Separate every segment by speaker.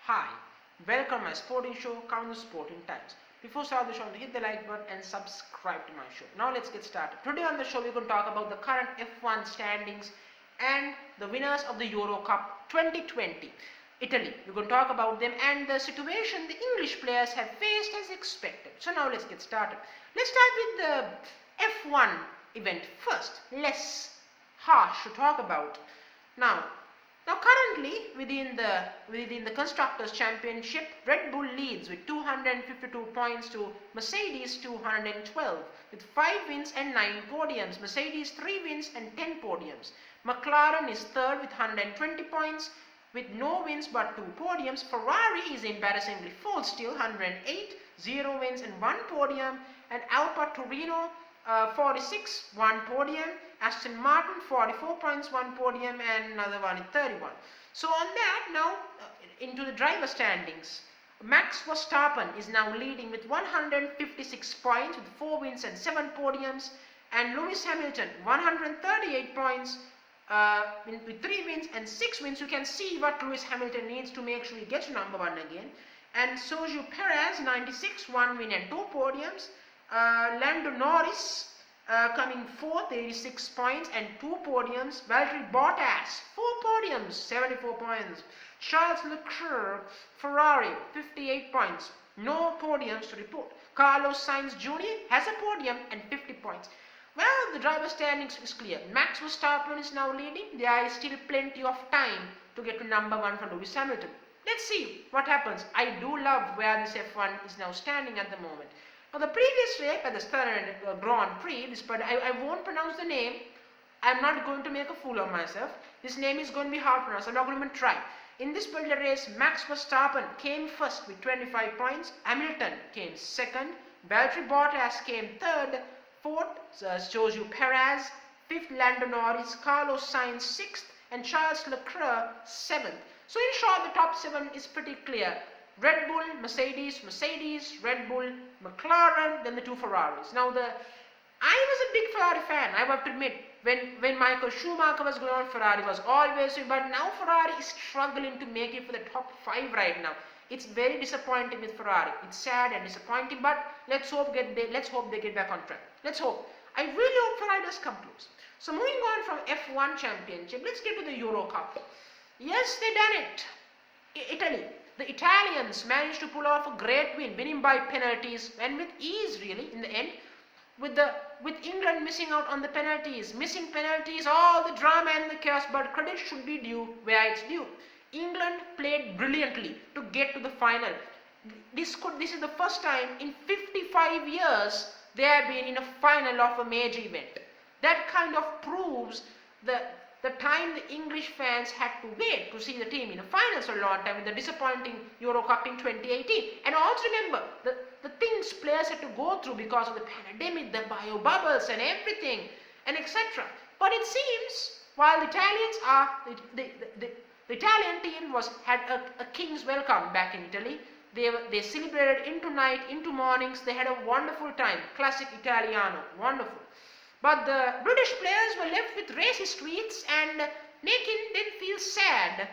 Speaker 1: Hi, welcome my sporting show, Kavindu Sporting Times. Before start the show, hit the like button and subscribe to my show. Now let's get started. Today on the show, we're going to talk about the current F1 standings and the winners of the Euro Cup 2020. Italy. We're going to talk about them and the situation the English players have faced as expected. So now let's get started. Let's start with the F1 event first. Less harsh to talk about. Now currently within the Constructors' Championship, Red Bull leads with 252 points to Mercedes 212 with 5 wins and 9 podiums. Mercedes 3 wins and 10 podiums. McLaren is third with 120 points with no wins but 2 podiums. Ferrari is embarrassingly fourth still, 108, 0 wins and 1 podium. And Alfa Torino 46, 1 podium. Aston Martin 44 points, 1 podium, and another one is 31. So on that, now into the driver standings. Max Verstappen is now leading with 156 points with 4 wins and 7 podiums, and Lewis Hamilton 138 points with 3 wins and 6 wins. You can see what Lewis Hamilton needs to make sure he gets to number 1 again. And Sergio Perez 96, 1 win and 2 podiums. Lando Norris coming 4th, 86 points and 2 podiums. Valtteri Bottas 4 podiums, 74 points. Charles Leclerc, Ferrari 58 points, no podiums to report. Carlos Sainz Jr. has a podium and 50 points. Well, the driver standings is clear. Max Verstappen is now leading. There is still plenty of time to get to number 1 for Lewis Hamilton. Let's see what happens. I do love where this F1 is now standing at the moment. Now the previous race at the Stern Grand Prix, but I won't pronounce the name. I'm not going to make a fool of myself. This name is going to be hard to pronounce. I'm not going to even try. In this particular race, Max Verstappen came first with 25 points. Hamilton came second. Valtteri Bottas came third. Fourth, Sergio Perez. Fifth, Lando Norris. Carlos Sainz sixth. And Charles Leclerc seventh. So in short, the top 7 is pretty clear. Red Bull, Mercedes, Red Bull, McLaren, then the 2 Ferraris. Now I was a big Ferrari fan, I have to admit. When Michael Schumacher was going on, Ferrari was always, but now Ferrari is struggling to make it for the top 5 right now. It's very disappointing with Ferrari. It's sad and disappointing, but let's hope they get back on track. Let's hope. I really hope Ferrari does come close. So moving on from F1 Championship, let's get to the Euro Cup. Yes, they done it. Italy. The Italians managed to pull off a great win, winning by penalties and with ease really in the end. With England missing out on the penalties, missing penalties, all the drama and the chaos, but credit should be due where it's due. England played brilliantly to get to the final. This is the first time in 55 years they have been in a final of a major event. That kind of proves the time the English fans had to wait to see the team in the finals for a long time with the disappointing Euro Cup in 2018. And also remember the things players had to go through because of the pandemic, the bio bubbles and everything and etc. But it seems while the Italians are the Italian team had a king's welcome back in Italy. They celebrated into night, into mornings. They had a wonderful time. Classic Italiano, wonderful. But the British players were left with racist tweets and making them feel sad.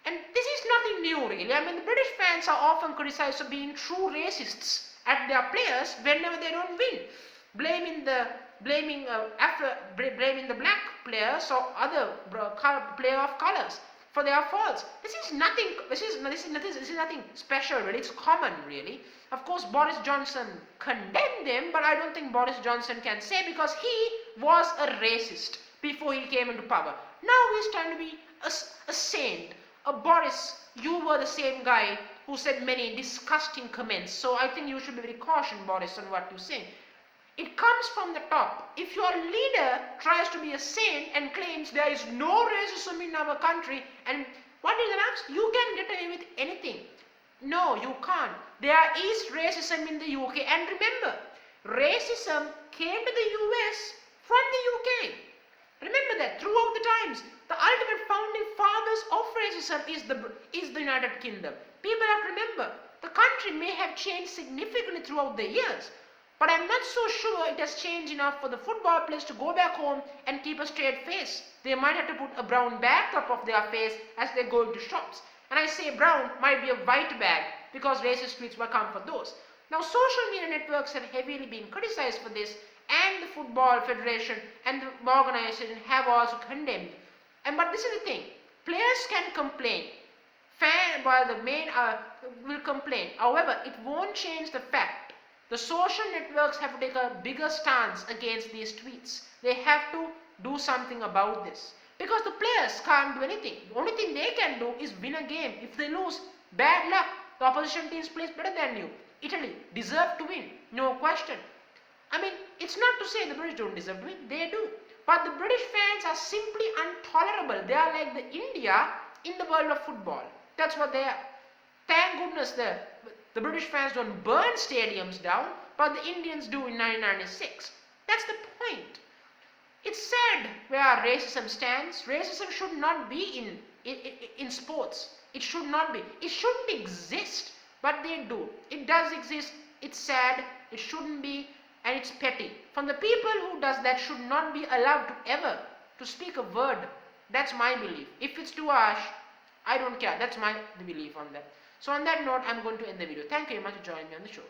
Speaker 1: And this is nothing new really. I mean, the British fans are often criticized for being true racists at their players whenever they don't win. Blaming the black players or other player of colors for their faults. This is nothing special really. It's common really. Of course, Boris Johnson condemned them, but I don't think Boris Johnson can say because he was a racist before he came into power. Now he's trying to be a saint. Boris, you were the same guy who said many disgusting comments. So I think you should be very cautious, Boris, on what you say. It comes from the top. If your leader tries to be a saint and claims there is no racism in our country, and what is the next? You can get away with anything. No, you can't. There is racism in the UK. And remember, racism came to the US from the UK. Remember that throughout the times. The ultimate founding fathers of racism is the United Kingdom. People have to remember, the country may have changed significantly throughout the years. But I'm not so sure it has changed enough for the football players to go back home and keep a straight face. They might have to put a brown backdrop of their face as they go into shops. And I say brown might be a white bag because racist tweets were come for those. Now social media networks have heavily been criticized for this, and the Football Federation and the organization have also condemned. But this is the thing, players can complain, the main will complain. However, it won't change the fact the social networks have to take a bigger stance against these tweets. They have to do something about this. Because the players can't do anything. The only thing they can do is win a game. If they lose, bad luck. The opposition teams plays better than you. Italy deserve to win, no question. I mean, it's not to say the British don't deserve to win. They do. But the British fans are simply intolerable. They are like the India in the world of football. That's what they are. Thank goodness the British fans don't burn stadiums down, but the Indians do in 1996. That's the point. It's sad where racism stands. Racism should not be in sports. It should not be. It shouldn't exist, but they do. It does exist. It's sad. It shouldn't be, and it's petty. From the people who does that should not be allowed to ever to speak a word. That's my belief. If it's too harsh, I don't care. That's my belief on that. So on that note, I'm going to end the video. Thank you very much for joining me on the show.